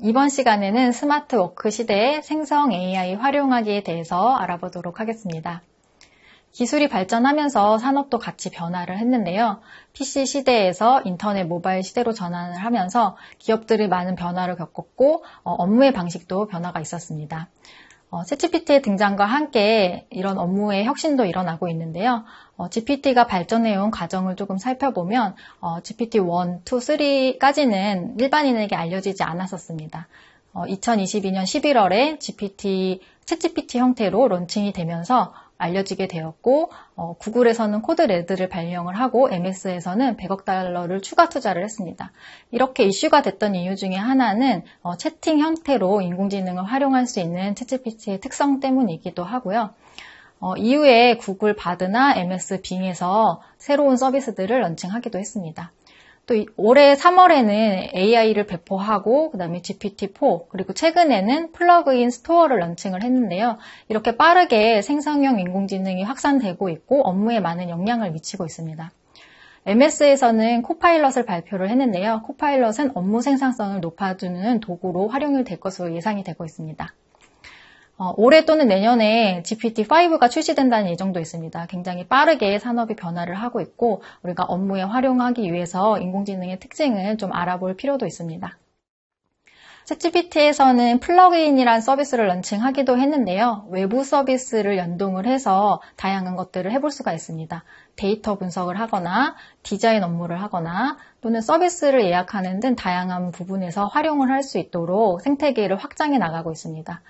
이번 시간에는 스마트 워크 시대의 생성 AI 활용하기에 대해서 알아보도록 하겠습니다. 기술이 발전하면서 산업도 같이 변화를 했는데요. PC 시대에서 인터넷 모바일 시대로 전환을 하면서 기업들이 많은 변화를 겪었고 업무의 방식도 변화가 있었습니다. 챗GPT의 등장과 함께 이런 업무의 혁신도 일어나고 있는데요. GPT가 발전해온 과정을 조금 살펴보면 GPT 1, 2, 3까지는 일반인에게 알려지지 않았었습니다. 2022년 11월에 챗GPT 형태로 론칭이 되면서 알려지게 되었고 구글에서는 코드레드를 발령을 하고 MS에서는 100억 달러를 추가 투자를 했습니다. 이렇게 이슈가 됐던 이유 중에 하나는 채팅 형태로 인공지능을 활용할 수 있는 챗GPT의 특성 때문이기도 하고요. 이후에 구글 바드나 MS 빙에서 새로운 서비스들을 런칭하기도 했습니다. 또 올해 3월에는 AI를 배포하고 그다음에 GPT-4 그리고 최근에는 플러그인 스토어를 런칭을 했는데요. 이렇게 빠르게 생성형 인공지능이 확산되고 있고 업무에 많은 영향을 미치고 있습니다. MS에서는 코파일럿을 발표를 했는데요. 코파일럿은 업무 생산성을 높아주는 도구로 활용이 될 것으로 예상이 되고 있습니다. 올해 또는 내년에 GPT-5가 출시된다는 예정도 있습니다. 굉장히 빠르게 산업이 변화를 하고 있고 우리가 업무에 활용하기 위해서 인공지능의 특징을 좀 알아볼 필요도 있습니다. 챗GPT에서는 플러그인이란 서비스를 런칭하기도 했는데요. 외부 서비스를 연동을 해서 다양한 것들을 해볼 수가 있습니다. 데이터 분석을 하거나 디자인 업무를 하거나 또는 서비스를 예약하는 등 다양한 부분에서 활용을 할 수 있도록 생태계를 확장해 나가고 있습니다.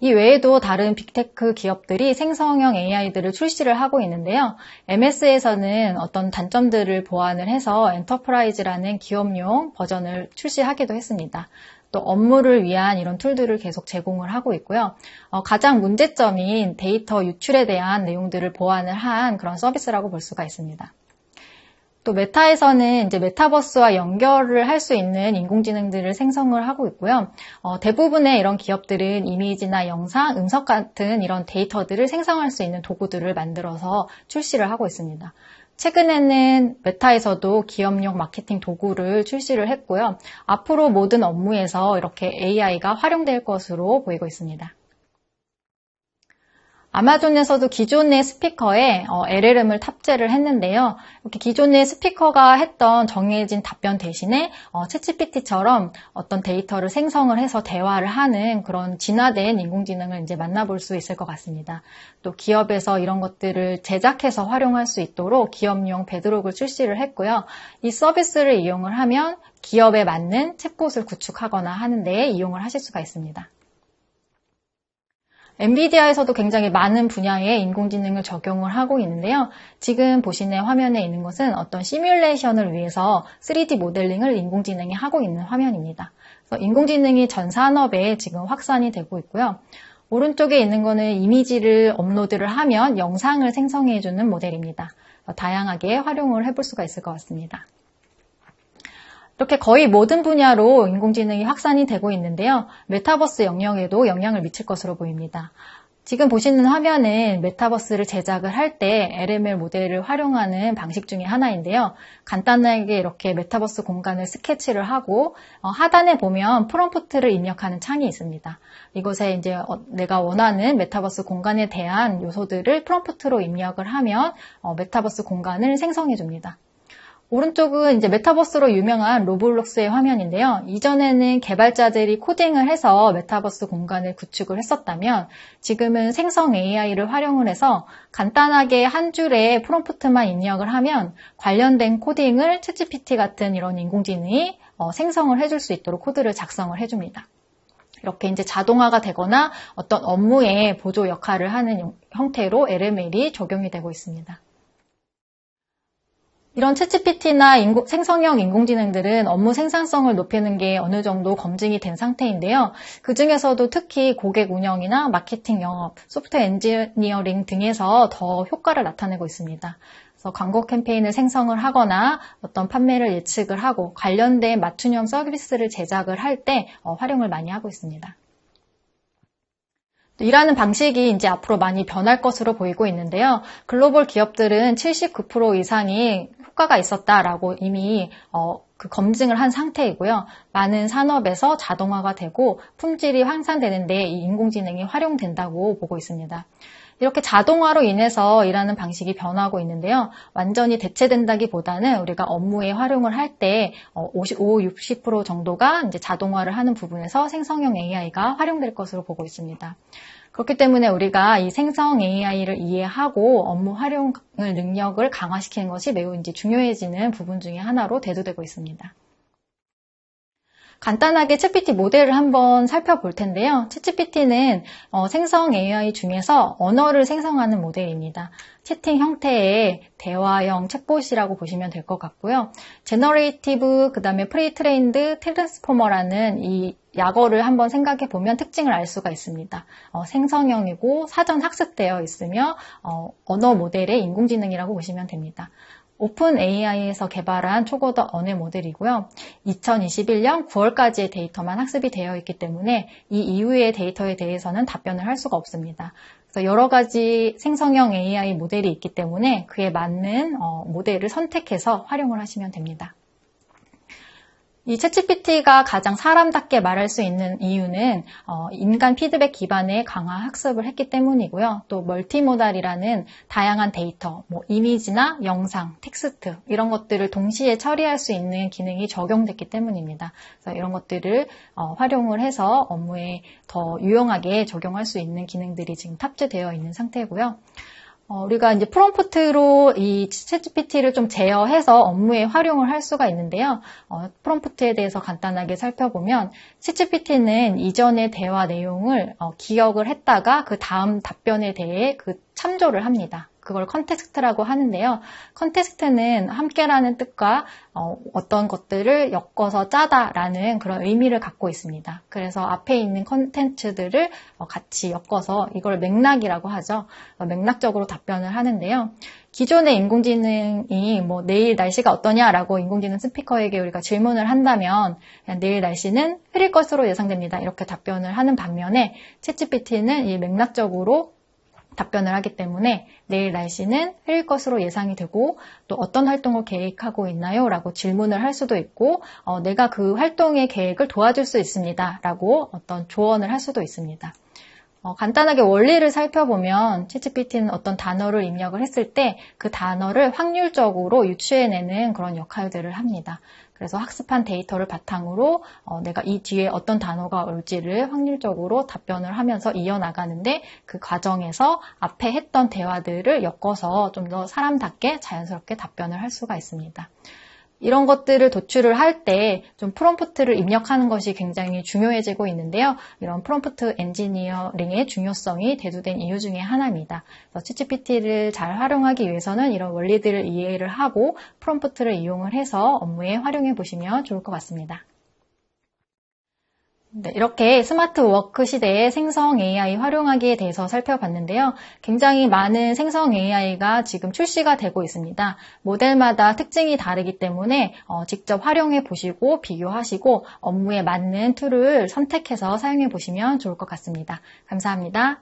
이 외에도 다른 빅테크 기업들이 생성형 AI들을 출시를 하고 있는데요. MS에서는 어떤 단점들을 보완을 해서 엔터프라이즈라는 기업용 버전을 출시하기도 했습니다. 또 업무를 위한 이런 툴들을 계속 제공을 하고 있고요. 가장 문제점인 데이터 유출에 대한 내용들을 보완을 한 그런 서비스라고 볼 수가 있습니다. 또 메타에서는 이제 메타버스와 연결을 할 수 있는 인공지능들을 생성을 하고 있고요. 대부분의 이런 기업들은 이미지나 영상, 음성 같은 이런 데이터들을 생성할 수 있는 도구들을 만들어서 출시를 하고 있습니다. 최근에는 메타에서도 기업용 마케팅 도구를 출시를 했고요. 앞으로 모든 업무에서 이렇게 AI가 활용될 것으로 보이고 있습니다. 아마존에서도 기존의 스피커에 LLM을 탑재를 했는데요. 이렇게 기존의 스피커가 했던 정해진 답변 대신에 챗GPT처럼 어떤 데이터를 생성을 해서 대화를 하는 그런 진화된 인공지능을 이제 만나볼 수 있을 것 같습니다. 또 기업에서 이런 것들을 제작해서 활용할 수 있도록 기업용 베드록을 출시를 했고요. 이 서비스를 이용을 하면 기업에 맞는 챗봇을 구축하거나 하는 데에 이용을 하실 수가 있습니다. 엔비디아에서도 굉장히 많은 분야의 인공지능을 적용을 하고 있는데요. 지금 보시는 화면에 있는 것은 어떤 시뮬레이션을 위해서 3D 모델링을 인공지능이 하고 있는 화면입니다. 그래서 인공지능이 전 산업에 지금 확산이 되고 있고요. 오른쪽에 있는 거는 이미지를 업로드를 하면 영상을 생성해주는 모델입니다. 다양하게 활용을 해볼 수가 있을 것 같습니다. 이렇게 거의 모든 분야로 인공지능이 확산이 되고 있는데요. 메타버스 영역에도 영향을 미칠 것으로 보입니다. 지금 보시는 화면은 메타버스를 제작을 할 때 LML 모델을 활용하는 방식 중에 하나인데요. 간단하게 이렇게 메타버스 공간을 스케치를 하고 하단에 보면 프롬프트를 입력하는 창이 있습니다. 이곳에 이제 내가 원하는 메타버스 공간에 대한 요소들을 프롬프트로 입력을 하면 메타버스 공간을 생성해 줍니다. 오른쪽은 이제 메타버스로 유명한 로블록스의 화면인데요. 이전에는 개발자들이 코딩을 해서 메타버스 공간을 구축을 했었다면 지금은 생성 AI를 활용을 해서 간단하게 한 줄의 프롬프트만 입력을 하면 관련된 코딩을 챗GPT 같은 이런 인공지능이 생성을 해줄 수 있도록 코드를 작성을 해줍니다. 이렇게 이제 자동화가 되거나 어떤 업무에 보조 역할을 하는 형태로 LML이 적용이 되고 있습니다. 이런 챗GPT나 생성형 인공지능들은 업무 생산성을 높이는 게 어느 정도 검증이 된 상태인데요. 그 중에서도 특히 고객 운영이나 마케팅 영업, 소프트웨어 엔지니어링 등에서 더 효과를 나타내고 있습니다. 그래서 광고 캠페인을 생성을 하거나 어떤 판매를 예측을 하고 관련된 맞춤형 서비스를 제작을 할 때 활용을 많이 하고 있습니다. 일하는 방식이 이제 앞으로 많이 변할 것으로 보이고 있는데요. 글로벌 기업들은 79% 이상이 효과가 있었다라고 이미 그 검증을 한 상태이고요. 많은 산업에서 자동화가 되고 품질이 향상되는 데 이 인공지능이 활용된다고 보고 있습니다. 이렇게 자동화로 인해서 일하는 방식이 변하고 있는데요. 완전히 대체된다기보다는 우리가 업무에 활용을 할 때 55, 60% 정도가 이제 자동화를 하는 부분에서 생성형 AI가 활용될 것으로 보고 있습니다. 그렇기 때문에 우리가 이 생성 AI를 이해하고 업무 활용 능력을 강화시키는 것이 매우 이제 중요해지는 부분 중에 하나로 대두되고 있습니다. 간단하게 챗GPT 모델을 한번 살펴볼 텐데요. 챗GPT는 생성 AI 중에서 언어를 생성하는 모델입니다. 채팅 형태의 대화형 챗봇이라고 보시면 될 것 같고요. 제너레이티브, 그 다음에 프리트레인드, 트랜스포머라는 이 약어를 한번 생각해 보면 특징을 알 수가 있습니다. 생성형이고 사전 학습되어 있으며 언어 모델의 인공지능이라고 보시면 됩니다. 오픈 AI에서 개발한 초고도 언어 모델이고요. 2021년 9월까지의 데이터만 학습이 되어 있기 때문에 이 이후의 데이터에 대해서는 답변을 할 수가 없습니다. 그래서 여러 가지 생성형 AI 모델이 있기 때문에 그에 맞는 모델을 선택해서 활용을 하시면 됩니다. 이 챗GPT가 가장 사람답게 말할 수 있는 이유는 인간 피드백 기반의 강화 학습을 했기 때문이고요. 또 멀티모달이라는 다양한 데이터, 이미지나 영상, 텍스트 이런 것들을 동시에 처리할 수 있는 기능이 적용됐기 때문입니다. 그래서 이런 것들을 활용을 해서 업무에 더 유용하게 적용할 수 있는 기능들이 지금 탑재되어 있는 상태고요. 우리가 이제 프롬프트로 이 챗GPT를 좀 제어해서 업무에 활용을 할 수가 있는데요. 프롬프트에 대해서 간단하게 살펴보면 챗GPT는 이전의 대화 내용을 기억을 했다가 그 다음 답변에 대해 그 참조를 합니다. 그걸 컨텍스트라고 하는데요. 컨텍스트는 함께라는 뜻과 어떤 것들을 엮어서 짜다라는 그런 의미를 갖고 있습니다. 그래서 앞에 있는 컨텐츠들을 같이 엮어서 이걸 맥락이라고 하죠. 맥락적으로 답변을 하는데요. 기존의 인공지능이 내일 날씨가 어떠냐라고 인공지능 스피커에게 우리가 질문을 한다면 내일 날씨는 흐릴 것으로 예상됩니다. 이렇게 답변을 하는 반면에 챗GPT는 이 맥락적으로 답변을 하기 때문에 내일 날씨는 흐릴 것으로 예상이 되고 또 어떤 활동을 계획하고 있나요? 라고 질문을 할 수도 있고 내가 그 활동의 계획을 도와줄 수 있습니다. 라고 어떤 조언을 할 수도 있습니다. 간단하게 원리를 살펴보면 챗GPT는 어떤 단어를 입력을 했을 때 그 단어를 확률적으로 유추해내는 그런 역할들을 합니다. 그래서 학습한 데이터를 바탕으로 내가 이 뒤에 어떤 단어가 올지를 확률적으로 답변을 하면서 이어나가는데 그 과정에서 앞에 했던 대화들을 엮어서 좀 더 사람답게 자연스럽게 답변을 할 수가 있습니다. 이런 것들을 도출을 할 때 좀 프롬프트를 입력하는 것이 굉장히 중요해지고 있는데요. 이런 프롬프트 엔지니어링의 중요성이 대두된 이유 중에 하나입니다. 그래서 챗GPT를 잘 활용하기 위해서는 이런 원리들을 이해를 하고 프롬프트를 이용을 해서 업무에 활용해 보시면 좋을 것 같습니다. 네, 이렇게 스마트 워크 시대의 생성 AI 활용하기에 대해서 살펴봤는데요. 굉장히 많은 생성 AI가 지금 출시가 되고 있습니다. 모델마다 특징이 다르기 때문에 직접 활용해 보시고 비교하시고 업무에 맞는 툴을 선택해서 사용해 보시면 좋을 것 같습니다. 감사합니다.